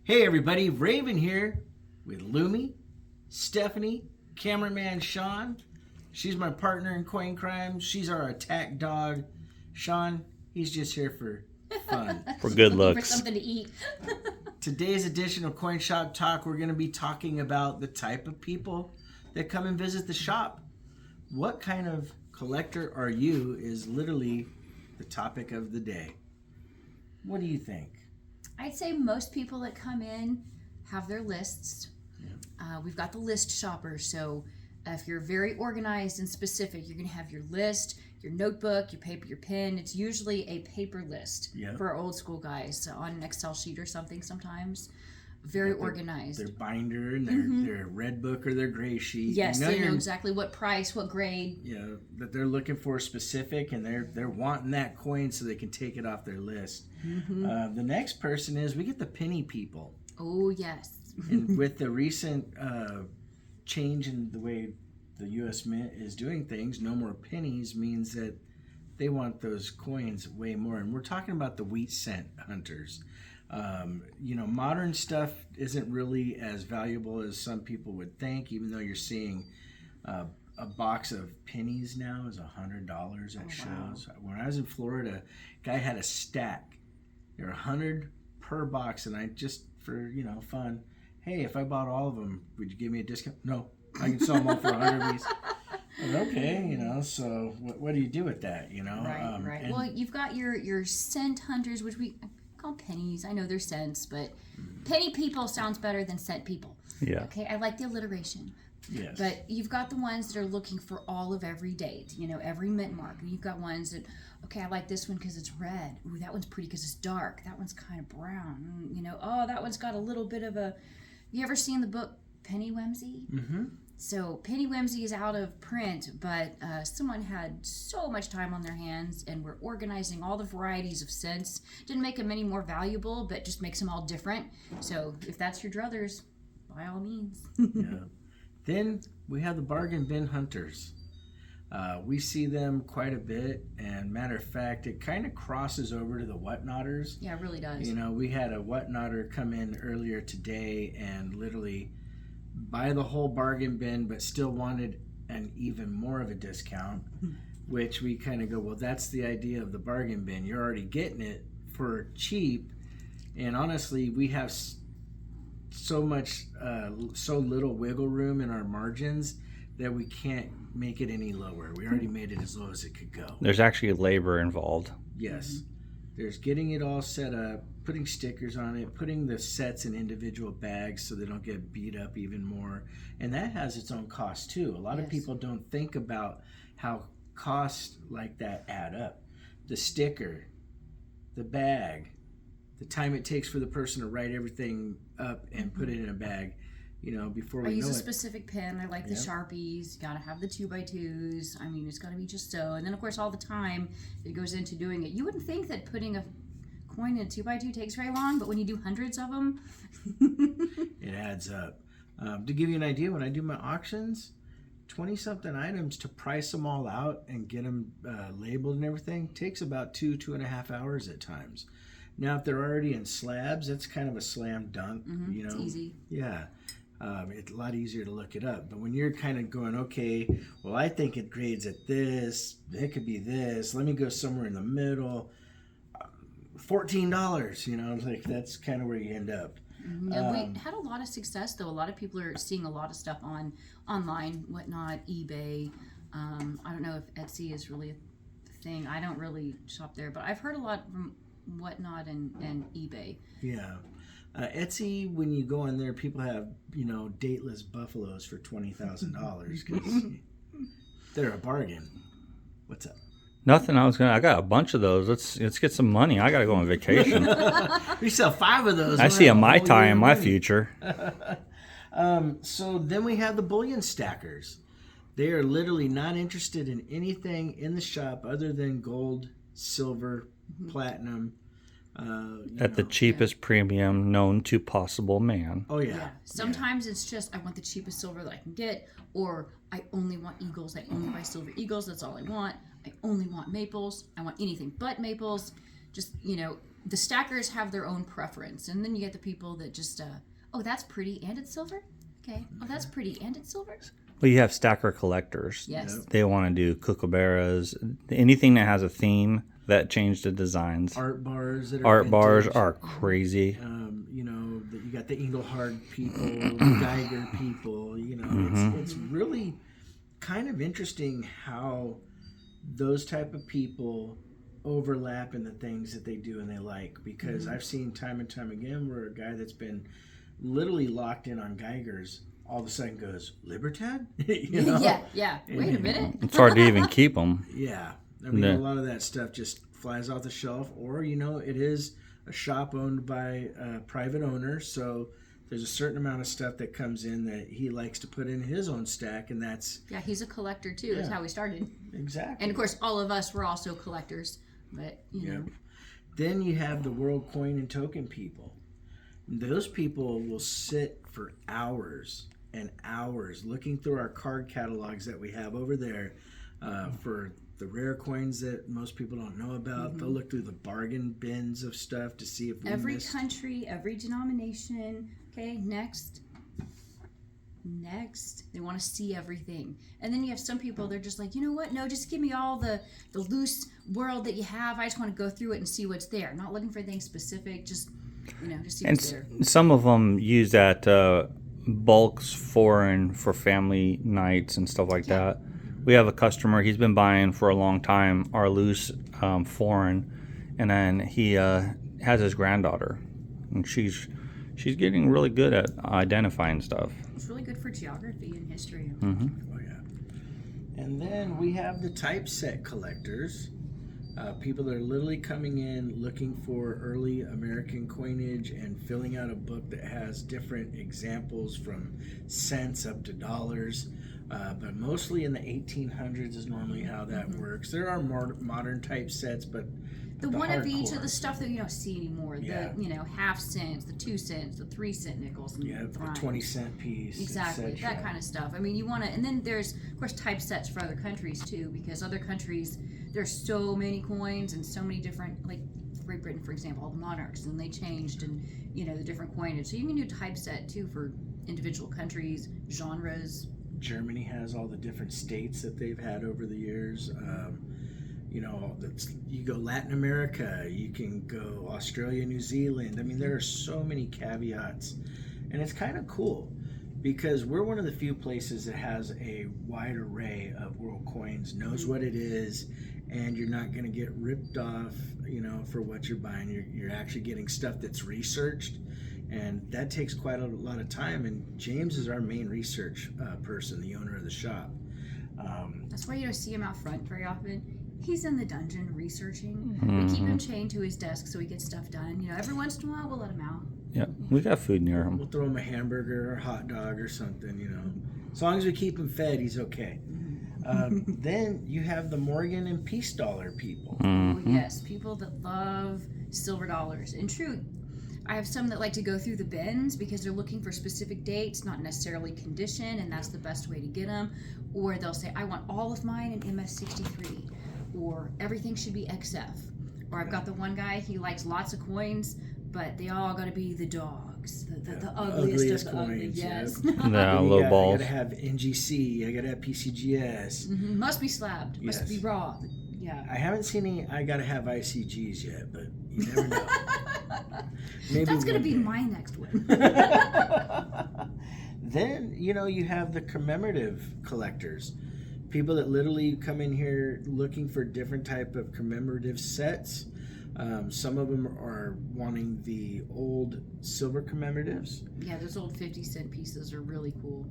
Hey everybody, Raven here with Lumi, Stephanie, cameraman Sean. She's my partner in coin crime. She's our attack dog. Sean, he's just here for fun. For good Looking looks. for something to eat. Today's edition of Coin Shop Talk, we're going to be talking about the type of people that come and visit the shop. What kind of collector are you is literally the topic of the day. What do you think? I'd say most people that come in have their lists. Yeah. We've got the list shoppers, so if you're very organized and specific, you're going to have your list, your notebook, your paper, your pen. It's usually a paper list for our old school guys on an Excel sheet or something sometimes. Very organized. Their binder and their red book or their gray sheet. Yes, they know exactly what price, what grade. Yeah, that they're looking for specific, and they're wanting that coin so they can take it off their list. The next person is we get the penny people. Oh yes. And with the recent change in the way the U.S. Mint is doing things, no more pennies means that they want those coins way more. And we're talking about the wheat cent hunters. Modern stuff isn't really as valuable as some people would think, even though you're seeing a box of pennies now is $100 at shows. Wow. When I was in Florida, a guy had a stack. They're $100 per box, and I just, for fun, hey, if I bought all of them, would you give me a discount? No, I can sell them all for $100 piece. Okay, so what do you do with that, Right. Well, you've got your cent hunters, which we call pennies. I know they're cents, but penny people sounds better than cent people. Yeah. Okay, I like the alliteration. Yes. But you've got the ones that are looking for all of every date, every mint mark. You've got ones that, okay, I like this one because it's red. Ooh, that one's pretty because it's dark. That one's kind of brown. Oh, that one's got a little bit of a... Have you ever seen the book Penny Whimsy? Mm-hmm. So Penny Whimsy is out of print, but someone had so much time on their hands and were organizing all the varieties of scents. Didn't make them any more valuable, but just makes them all different. So if that's your druthers, by all means. Yeah. Then we have the bargain bin hunters. We see them quite a bit, and matter of fact, it kind of crosses over to the whatnotters. Yeah, it really does. We had a whatnotter come in earlier today and literally buy the whole bargain bin, but still wanted an even more of a discount, which we kind of go, well, that's the idea of the bargain bin. You're already getting it for cheap, and honestly, we have so little wiggle room in our margins that we can't make it any lower. We already made it as low as it could go. There's actually labor involved. Yes. There's getting it all set up, putting stickers on it, putting the sets in individual bags so they don't get beat up even more. And that has its own cost too. A lot of people don't think about how costs like that add up. The sticker, the bag, the time it takes for the person to write everything up and put it in a bag, before we know it. I use a specific pen. I like the Sharpies. You gotta have the 2x2s. I mean, it's gotta be just so. And then, of course, all the time that goes into doing it. You wouldn't think that putting a coin in a 2x2 takes very long, but when you do hundreds of them, it adds up. To give you an idea, when I do my auctions, 20-something items to price them all out and get them labeled and everything takes about 2.5 hours at times. Now, if they're already in slabs, that's kind of a slam dunk. It's easy. Yeah. It's a lot easier to look it up. But when you're kind of going, okay, well, I think it grades at this. It could be this. Let me go somewhere in the middle. $14, like that's kind of where you end up. Yeah, we had a lot of success, though. A lot of people are seeing a lot of stuff online, whatnot, eBay. I don't know if Etsy is really a thing. I don't really shop there, but I've heard a lot from whatnot and eBay. Yeah. Etsy, when you go in there, people have, dateless buffaloes for $20,000 because they're a bargain. What's up? Nothing. I got a bunch of those. Let's get some money. I gotta go on vacation. We sell 5 of those. I see a Mai Tai in my future. So then we have the bullion stackers. They are literally not interested in anything in the shop other than gold, silver, platinum. At the cheapest premium known to possible man. Oh, yeah. Sometimes it's just, I want the cheapest silver that I can get, or I only want eagles. I only buy silver eagles. That's all I want. I only want maples. I want anything but maples. Just, the stackers have their own preference, and then you get the people that just, oh, that's pretty and it's silver. Okay. Oh, that's pretty and it's silver. Well, you have stacker collectors. Yes. They want to do kookaburras, anything that has a theme that changed the designs. Art bars that are Art bars vintage. are crazy. You know, you got the Engelhard people, the Geiger people. You know, it's really kind of interesting how those type of people overlap in the things that they do and they like. Because I've seen time and time again where a guy that's been literally locked in on Geigers all of a sudden goes, Libertad? You know? Yeah. Wait a minute. It's hard to even keep them. Yeah. I mean, a lot of that stuff just flies off the shelf. Or, you know, it is a shop owned by a private owner. So there's a certain amount of stuff that comes in that he likes to put in his own stack. And that's... Yeah, he's a collector too. That's how we started. Exactly. And of course, all of us were also collectors. But, you know. Then you have the world coin and token people. Those people will sit for hours and hours looking through our card catalogs that we have over there for the rare coins that most people don't know about. They'll look through the bargain bins of stuff to see if we every missed. country, every denomination. Okay, next. They want to see everything. And then you have some people, they're just like, you know what? No, just give me all the loose world that you have. I just want to go through it and see what's there. Not looking for anything specific, just, you know, just see what's there. Some of them use that bulks foreign for family nights and stuff like that. We have a customer, he's been buying for a long time our loose foreign, and then he has his granddaughter, and she's getting really good at identifying stuff. It's really good for geography and history. Oh, yeah. And then we have the typeset collectors. People that are literally coming in looking for early American coinage and filling out a book that has different examples from cents up to dollars. But mostly in the 1800s is normally how that works. There are more modern typesets, but The one of each hardcore. of the stuff that you don't see anymore. Yeah. The, you know, half cents, the 2 cents, the 3 cent nickels, and Yeah, the the thrimes. 20-cent piece. Exactly, etc. that kind of stuff. I mean, you want to, and then there's, of course, typesets for other countries too, because other countries, there's so many coins and so many different, like Great Britain, for example, all the monarchs, and they changed, and you know the different coinage. So you can do typeset too for individual countries, genres. Germany has all the different states that they've had over the years. You know, you go Latin America, you can go Australia, New Zealand. I mean, there are so many caveats, and it's kind of cool because we're one of the few places that has a wide array of world coins, knows what it is, and you're not going to get ripped off, you know, for what you're buying. You're actually getting stuff that's researched, and that takes quite a lot of time. And James is our main research person, the owner of the shop. That's why you don't see him out front very often. He's in the dungeon researching. We keep him chained to his desk so he gets stuff done. You know, every once in a while we'll let him out. Yeah, we got food near him. We'll throw him a hamburger or a hot dog or something, you know. As long as we keep him fed, he's okay. Then you have the Morgan and Peace Dollar people. Oh, yes, people that love silver dollars. And true, I have some that like to go through the bins because they're looking for specific dates, not necessarily condition, and that's the best way to get them. Or they'll say, I want all of mine in MS63, or everything should be XF. Or I've got the one guy, he likes lots of coins, but they all got to be the dogs, the ugliest of the ugly. coins, Yes. Yeah, You low got, I balls. gotta have NGC, I gotta have PCGS. Must be slabbed, must Yes. be raw. Yeah. I haven't seen any I gotta have ICGs yet, but you never know. Maybe That's going to one be day. my next one. Then, you know, you have the commemorative collectors. People that literally come in here looking for different type of commemorative sets. Some of them are wanting the old silver commemoratives. Yeah, those old 50-cent pieces are really cool.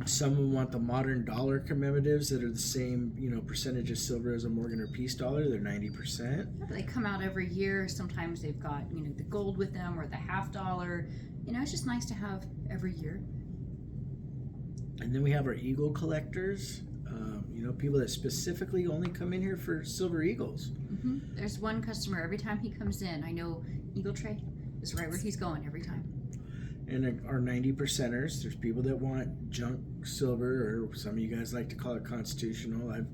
Some of them want the modern dollar commemoratives that are the same, you know, percentage of silver as a Morgan or Peace dollar. They're 90%. Yeah, they come out every year. Sometimes they've got, you know, the gold with them or the half dollar. You know, it's just nice to have every year. And then we have our eagle collectors. You know, people that specifically only come in here for silver eagles. There's one customer, every time he comes in, I know Eagle Tray is right where he's going every time. And our 90%ers, there's people that want junk silver, or some of you guys like to call it constitutional.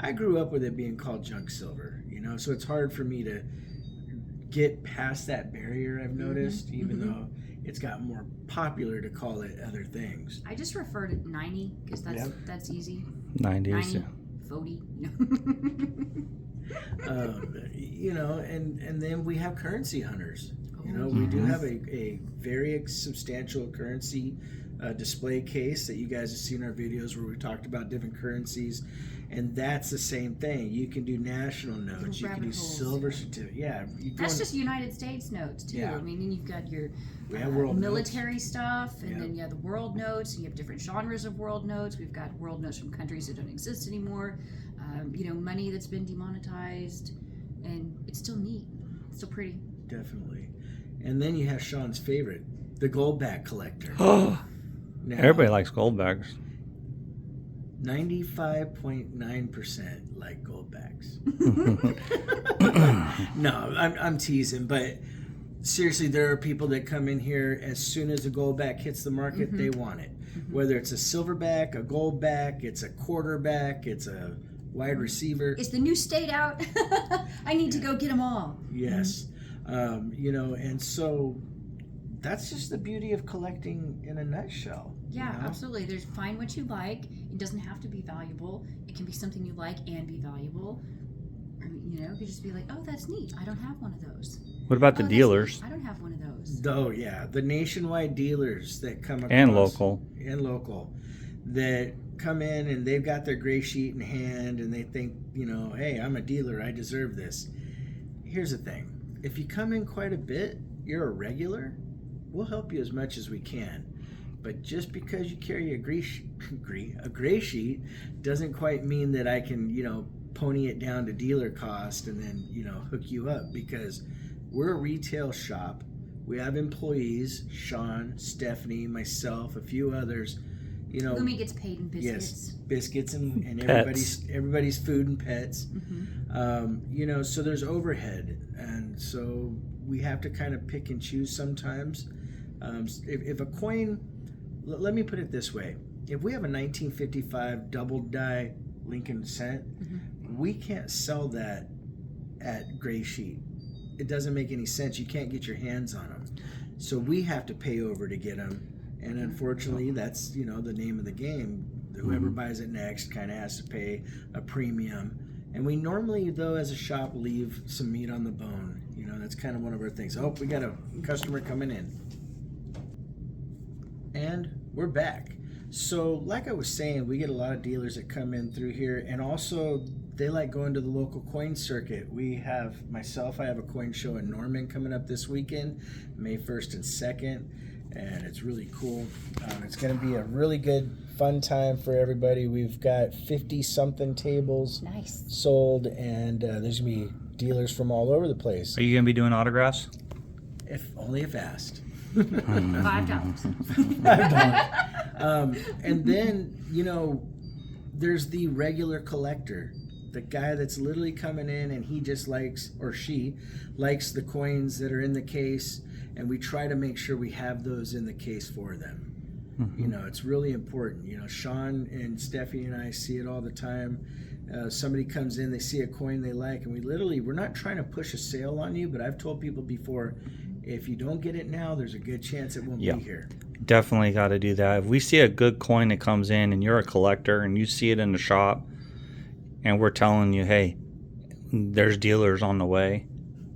I grew up with it being called junk silver, you know, so it's hard for me to get past that barrier, I've noticed, even though it's gotten more popular to call it other things. I just refer to 90 because that's easy. 90s. 90, 40. And then we have currency hunters. We do have a very substantial currency display case that you guys have seen our videos where we talked about different currencies, and that's the same thing. You can do national notes, you can do silver certificate. Yeah, that's just United States notes too. Yeah. I mean, then you've got your world military stuff, and then you have the world notes, and you have different genres of world notes. We've got world notes from countries that don't exist anymore. Money that's been demonetized, and it's still neat. It's still pretty. Definitely. And then you have Sean's favorite, the goldback collector. Now, Everybody likes goldbacks. 95.9% like goldbacks. No, I'm teasing, but seriously, there are people that come in here as soon as a goldback hits the market, they want it. Whether it's a silverback, a goldback, it's a quarterback, it's a wide receiver. Is the new state out? I need to go get them all. Yes. And so that's just the beauty of collecting in a nutshell. Yeah, absolutely. There's find what you like. It doesn't have to be valuable. It can be something you like and be valuable. It could just be like, oh, that's neat. I don't have one of those. What about the dealers? I don't have one of those. Oh, yeah. The nationwide dealers that come across. And local. That come in and they've got their gray sheet in hand and they think, hey, I'm a dealer. I deserve this. Here's the thing. If you come in quite a bit, you're a regular, we'll help you as much as we can. But just because you carry a gray sheet doesn't quite mean that I can, pony it down to dealer cost and then, hook you up, because we're a retail shop. We have employees, Sean, Stephanie, myself, a few others. Lumi gets paid in biscuits. Yes, biscuits and everybody's food and pets. So there's overhead, and so we have to kind of pick and choose sometimes. If a coin, let me put it this way: if we have a 1955 double die Lincoln cent, we can't sell that at gray sheet. It doesn't make any sense. You can't get your hands on them, so we have to pay over to get them. And unfortunately, that's the name of the game. Whoever buys it next kind of has to pay a premium. And we normally, though, as a shop, leave some meat on the bone. That's kind of one of our things. Oh, we got a customer coming in. And we're back. So, like I was saying, we get a lot of dealers that come in through here, and also they like going to the local coin circuit. I have a coin show in Norman coming up this weekend, May 1st and 2nd. And it's really cool. It's going to be a really good, fun time for everybody. We've got 50-something tables sold, and there's going to be dealers from all over the place. Are you going to be doing autographs? If asked. $5. And then, there's the regular collector. The guy that's literally coming in and he just likes, or she likes, the coins that are in the case. And we try to make sure we have those in the case for them. It's really important. Sean and Steffi and I see it all the time. Somebody comes in, they see a coin they like, and we're not trying to push a sale on you, but I've told people before, if you don't get it now, there's a good chance it won't be here. Definitely got to do that. If we see a good coin that comes in and you're a collector and you see it in the shop and we're telling you, hey, there's dealers on the way,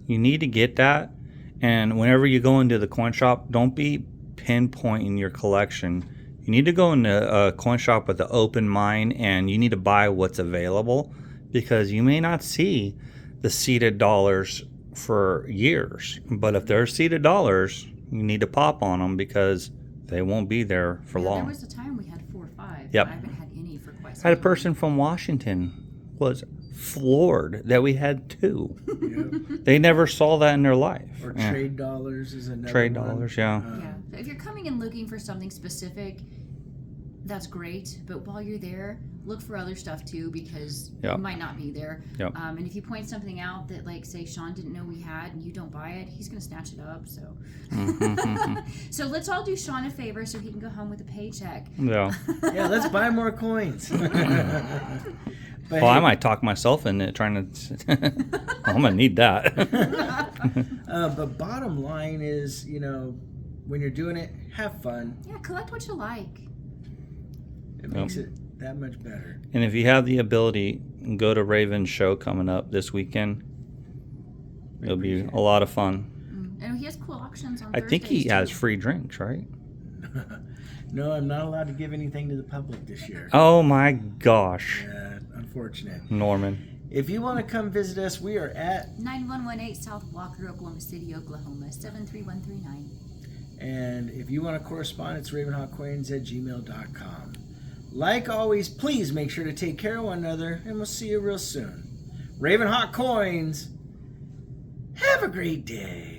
you need to get that. And whenever you go into the coin shop, don't be pinpointing your collection. You need to go into a coin shop with an open mind, and you need to buy what's available, because you may not see the seated dollars for years. But if they're seated dollars, you need to pop on them, because they won't be there for long. There was a time we had 4 or 5. Yep. I haven't had any for quite some I had a time. person from Washington was floored that we had 2. Yep. They never saw that in their life. Or trade dollars is another Trade one. dollars, yeah. If you're coming and looking for something specific, that's great. But while you're there, look for other stuff too, because it might not be there. Yep. And if you point something out that, like, say Sean didn't know we had, and you don't buy it, he's going to snatch it up. So, so let's all do Sean a favor so he can go home with a paycheck. Yeah. Yeah, let's buy more coins. But Well, I hey, might talk myself into trying to. I'm gonna need that. but bottom line is, when you're doing it, have fun. Yeah, collect what you like. It makes it that much better. And if you have the ability, go to Raven's show coming up this weekend. It'll be a lot of fun. And he has cool auctions on I think he Thursdays, has too. free drinks, right? No, I'm not allowed to give anything to the public this year. Oh my gosh, Yeah, unfortunate. Norman. If you want to come visit us, we are at 9118 South Walker, Oklahoma City, Oklahoma, 73139. And if you want to correspond, it's RavenHawkCoins@gmail.com. Like always, please make sure to take care of one another, and we'll see you real soon. RavenHawk Coins, have a great day.